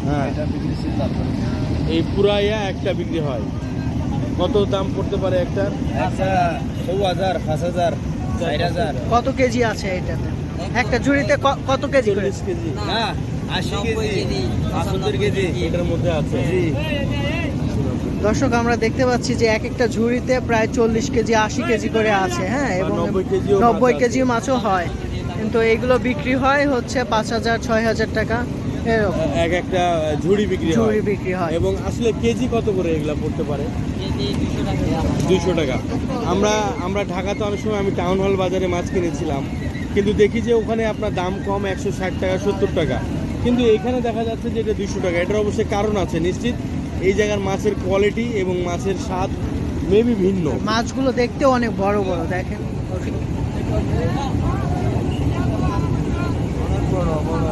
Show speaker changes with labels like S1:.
S1: হ্যাঁ
S2: এটা বিক্রি ছিল তারপরে
S1: এই পুরা একটা বিক্রি হয়। কত দাম পড়তে পারে একটার?
S2: একটা 6,000, 5,000, 4,000।
S3: কত কেজি আছে এটাতে? একটা ঝুড়িতে কত কেজি করে?
S1: 40 কেজি
S2: না 80 কেজি, 75 কেজি
S1: এটার মধ্যে আছে।
S2: জি।
S3: দর্শক আমরা দেখতে পাচ্ছি যে এক একটা ঝুড়িতে প্রায় 40 কেজি 80 কেজি করে আছে, হ্যাঁ, এবং
S1: 90 কেজিও
S3: 90
S1: মাছ
S3: কেজি
S1: আছে।
S3: মাছও হয়, কিন্তু এইগুলো বিক্রি হয় হচ্ছে 5,000 6,000 টাকা এরকম
S1: এক একটা ঝুড়ি বিক্রি হয়।
S3: ঝুড়ি বিক্রি হয়।
S1: এবং আসলে কেজি কত করে এগুলা পড়তে পারে? 200 টাকা। আমরা ঢাকাতে অনেক সময় আমি টাউন হল বাজারে মাছ কিনেছিলাম, কিন্তু দেখি যে ওখানে আপনার দাম কম 160 টাকা 70 টাকা, কিন্তু এখানে দেখা যাচ্ছে যে এটা 200 টাকা। এটার অবশ্যই কারণ আছে নিশ্চিত, এই জায়গার মাছের কোয়ালিটি এবং মাছের স্বাদ মেবি ভিন্ন।
S3: মাছগুলো দেখতেও অনেক বড় বড়, দেখেন।
S2: অনেক বড় বড়